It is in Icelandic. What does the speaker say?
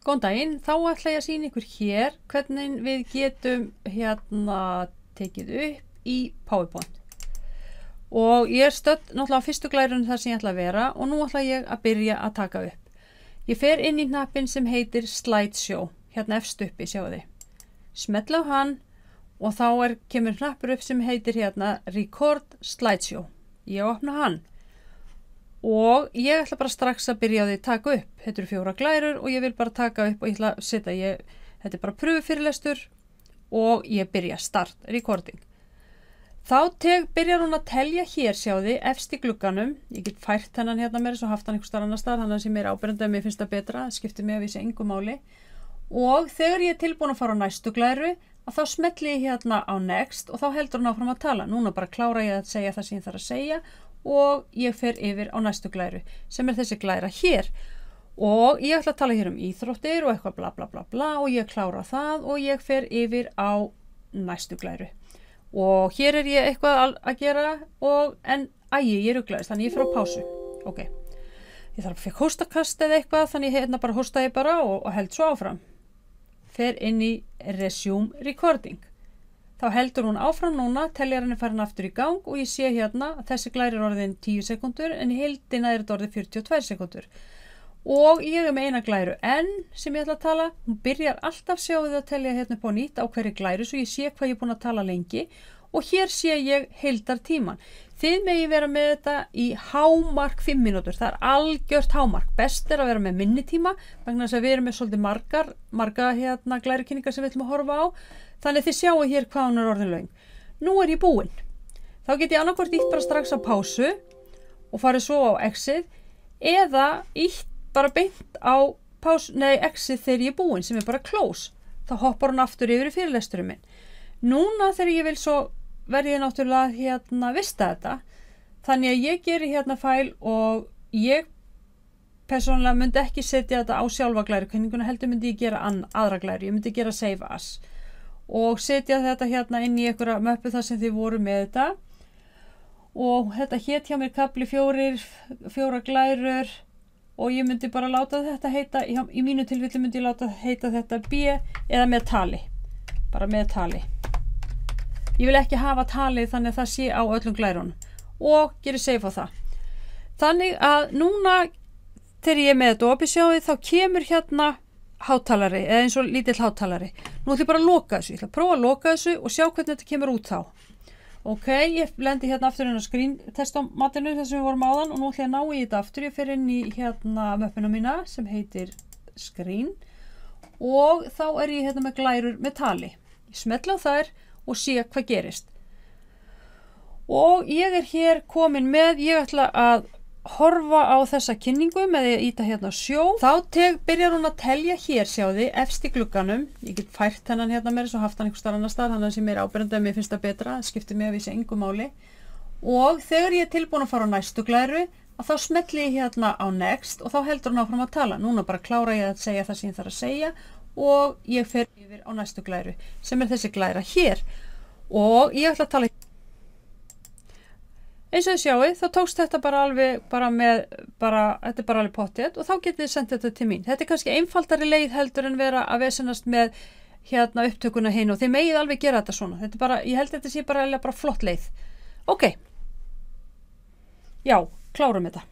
Góðan daginn, þá ætla ég að sýna ykkur hér hvernig við getum tekið upp í PowerPoint. Og ég stödd náttúrulega á fyrstu glærunum þar sem ég ætla að vera og nú ætla ég að byrja að taka upp. Ég fer inn í hnappinn sem heitir Slideshow, hérna efst uppi, sjáu þið. Smetla á hann og þá kemur hnappur upp sem heitir hérna Record Slideshow. Ég opna hann. Og ég ætla bara strax að byrja á því að taka upp. Þetta eru 4 glærur og ég vil bara taka upp og ég ætla að setja, þetta bara pröfufyrirlestur og ég byrja start, recording. Þá byrjar hún að telja hér, sjáðu, efst í glugganum. Ég get fært hennan hérna með þess og haft hann einhver starf annar stað, þannig að sem er áberandi að mér finnst það betra, það skiptir mig að vísa engu máli. Og þegar ég tilbúin að fara á næstu glæru, að þá smelli ég hérna á next og þá heldur hún áfram að tala. Núna bara klára ég að segja það sem ég þarf að segja og ég fer yfir á næstu glæru sem er þessi glæra hér og ég ætla að tala hér íþróttir og eitthvað bla bla bla bla og ég klára það og ég fer yfir á næstu glæru og hér ég eitthvað að gera en ég ruglaðist þannig ég fer á pásu. Ok, ég þarf að fekk hóstakast eða eitthvað þannig hérna bara hósta ég bara og held svo áfram. Fer inn í resume recording. Þá heldur hún áfram núna, teljarinn er farin aftur í gang og ég sé hérna að þessi glæri er orðin 10 sekúndur en í heildina er þetta orðin 42 sekúndur. Og ég með eina glæru en sem ég ætla að tala, hún byrjar alltaf sjáðu að telja hérna upp á nýtt á hverju glæru svo ég sé hvað ég er búin að tala lengi og hér sé ég heildartíman. Þið megi vera með þetta í hámark 5 mínútur, það er algjört hámark. Best er að vera með minni tíma vegna þess að við erum með svolítið marga hérna glærukynningar sem við ætlum að horfa á. Þannig þið sjáu hér hvað hún er orðin löng. Nú er ég búin. Þá get ég annarkvort ítt bara strax á pásu og farið svo á exit eða ítt bara beint á exit þegar ég er búin sem er bara close. Þá hoppar hún aftur yfir í fyrirlesturinn minn. Núna þegar ég vil svo verði ég náttúrulega hérna vista þetta. Þannig að ég geri hérna fæl og ég persónulega myndi ekki setja þetta á sjálfa glærukynninguna heldur myndi ég gera aðra glæru. Ég myndi gera save as. Og setja þetta hérna inn í einhverja möppu þar sem þið voru með þetta og þetta hét hjá mér kafli 4 glærur og ég myndi bara láta þetta heita, í mínu tilfelli myndi ég láta heita þetta B eða með tali, bara með tali. Ég vil ekki hafa talið þannig að það sé á öllum glærunum og geri save á það. Þannig að núna þegar ég er með þetta opið sjáðu þá kemur hérna hátalari eða eins og lítill hátalari. Nú ætlum ég bara að loka þessu. Ég ætla að prófa að loka þessu og sjá hvernig þetta kemur út þá. Ok, ég blendi hérna aftur inn á screen testamatinu þar sem við vorum áðan og nú ætla ég að ná í þetta aftur. Ég fer inn í hérna möppuna mína sem heitir screen og þá ég hérna með glærur með tali. Ég smetla á þær og sé hvað gerist. Og ég hér komin með, ég ætla að horfa á þessa kynningu með því að íta hérna sjó. Þá byrjar hún að telja hér, sjáðu, efst í glugganum. Ég get fært hennan hérna með þess og haft hann einhver starf annar stað, þannig að sem er áberandi að mér finnst það betra, það skiptir mig að vísa engu máli. Og þegar ég er tilbúin að fara á næstu glæru, að þá smelli ég hérna á next og þá heldur hún áfram að tala. Núna bara klára ég að segja það sem ég þarf að segja og ég fer yfir á næstu glæru, sem er þessi glæra hér. Og ég ætla að tala eins og þið sjáu, þá tókst þetta bara alveg þetta bara alveg pottið og þá getið þið sendt þetta til mín. Þetta kannski einfaldari leið heldur en vera að vesenast með hérna upptökuna hinn og þið megið alveg gera þetta svona. Þetta bara, ég held þetta sé bara flott leið. Ok. Já, klárum þetta.